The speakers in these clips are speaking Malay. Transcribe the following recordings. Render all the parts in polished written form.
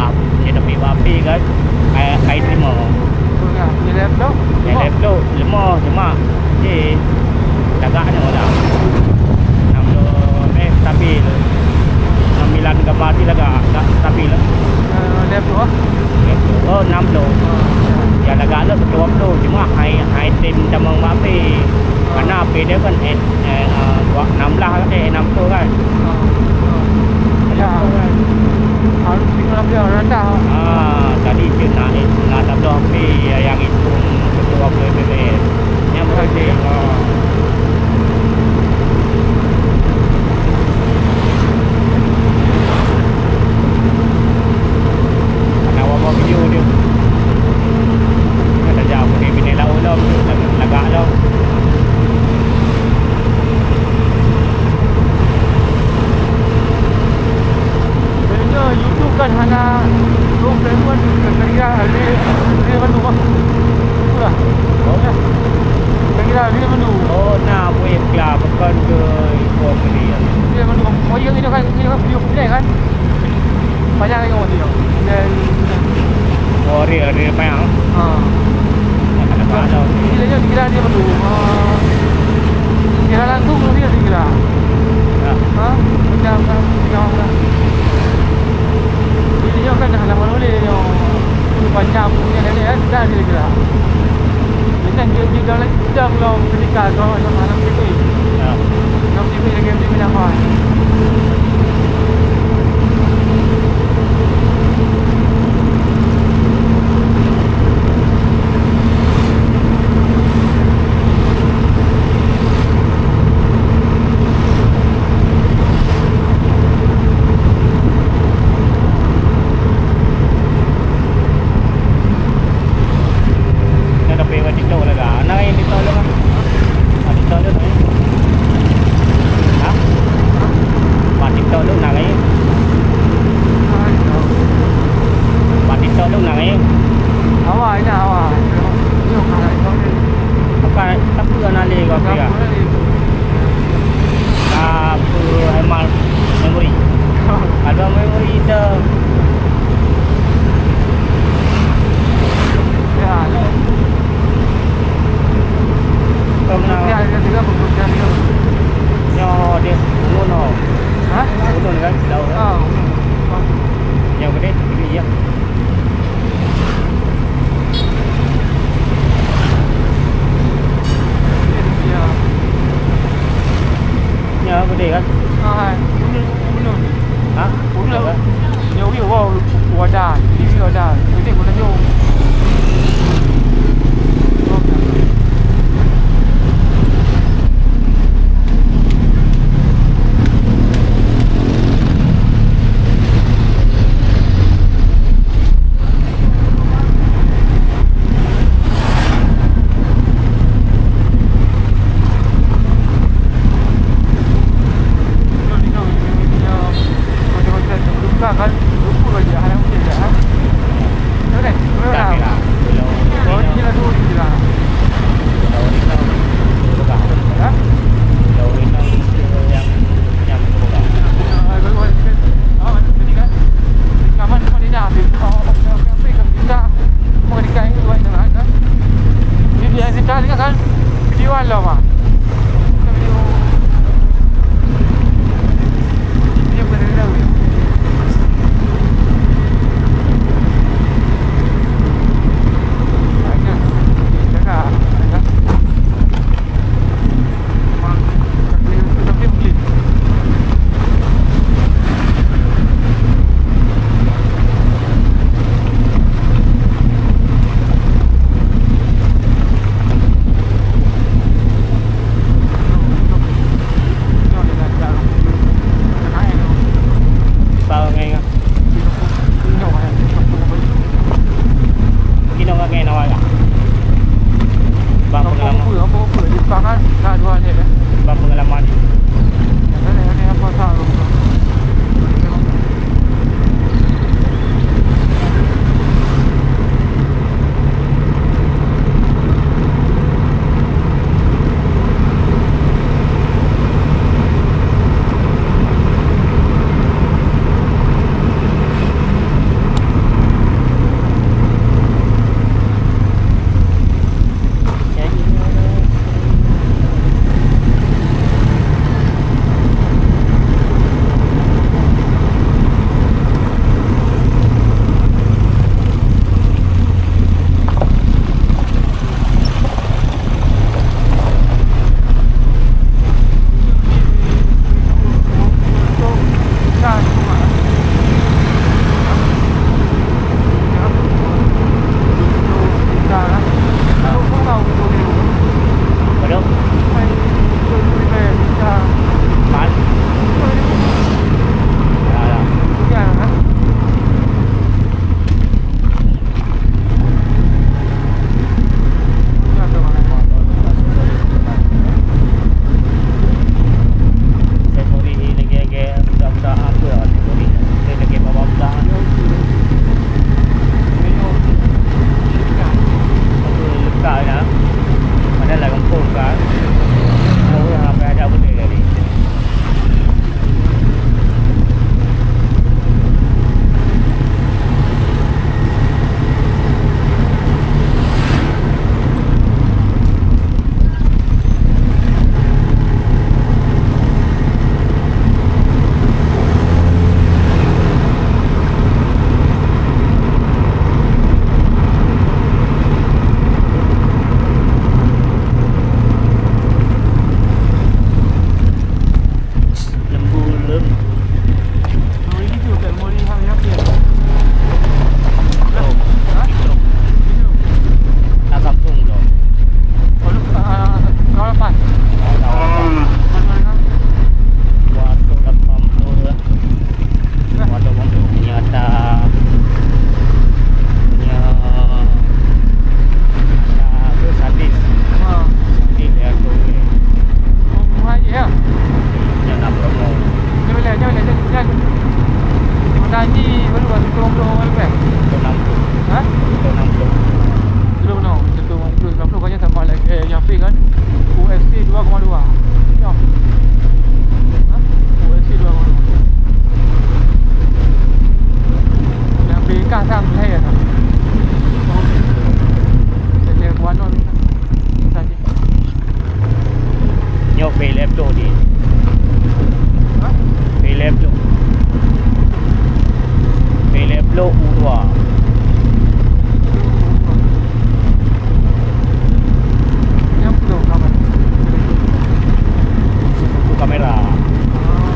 bab dia tepi babi kan air terima Dia laptop. laptop lemah cuma dagaknya dah 60 stabil 9 gambar dia lagak tak stabil lah Laptop ah. oh 60 dia lagak lah 20 cuma high tim camang babi karena api dia kan 16 kan 60 kan Ya. Harus tinggal dia rendah. Tadi dia nak tabung api yang itu 20 mm yang berarti video dia ada jauh ni bini lau lau lagak lau sebenarnya YouTube kan hanya low payment kira-kira dia menu apa itulah kira-kira dia menu nak boleh kelar bukan ke ikut dia menu oh yang ini kan video pilih kan banyak yang orang tengok dan real payang kira dia menu kira langsung dia kira macam tengok dia kan dah lama boleh dia panjang punya ni kan dah dia kira macam dia dah sedang long ketika kau sama anak TV anak TV lagi TV nampak gede kan? Bunun. Hah? Bunun lah. Nyawa dia wadah. Ini wadah. Ini guna nyawa. kan lupa aja hal yang mungkin dah. Okey, sang lahir lah. Jadi buat non tadi. Nhớ về lép đồ đi. Ha? Về lép đồ. Về lép đồ udwa. Yang perlu kawan. Susu kamera.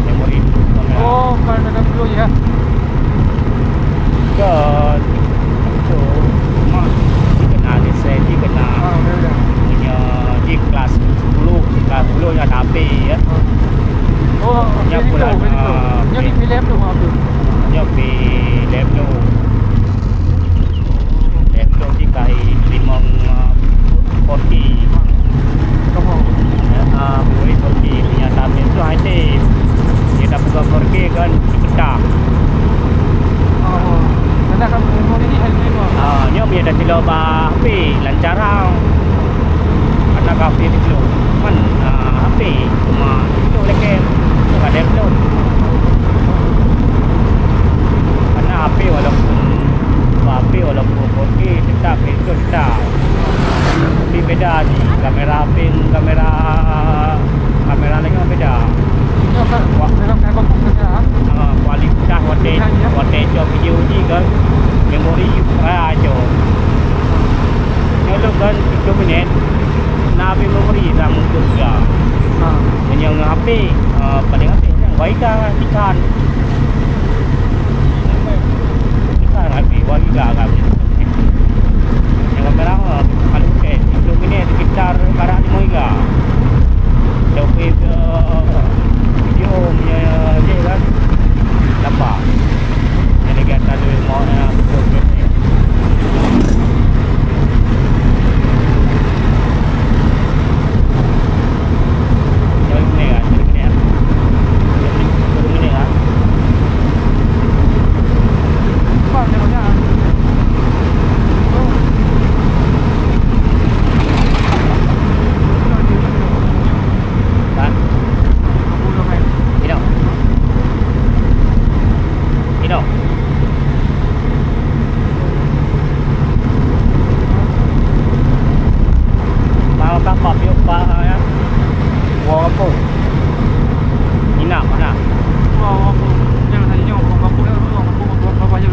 Memori kamera. Oh, kalau ada perlu ya. Ke itu cuma dikena desain dikena Betul. punya di kelas 10 nya ada HP ya. Oh, Yang ini bulan, tu, ini tu. Yang di film tu apa tu? Nhớ về lép đồ. Lép đồ thì cái limong porti. Kamu. Boleh porti punya tapi itu hanya dia dah buka porti kan pecah. Oh, anda kan memori ni hal lima. Nhớ bây giờ thì lo ba HP lancar hang. Anak kafe di lo. Man HP cuma itu lagi tak ada download. Karena HP walaupun HP walaupun 4K tetap itu tetap. Tapi beda ni kamera HP kamera lagi beda. Ya kan, dalam saya kau kerja. Kualitas wattage video ni kan memori raja. Kalau kan 7 minit nabi memori ram juga. Yang HP paling HP yang baik kan ikan HP bagi kan. Yang kamera paling okey 7 minit sekitar 5 giga. Tapi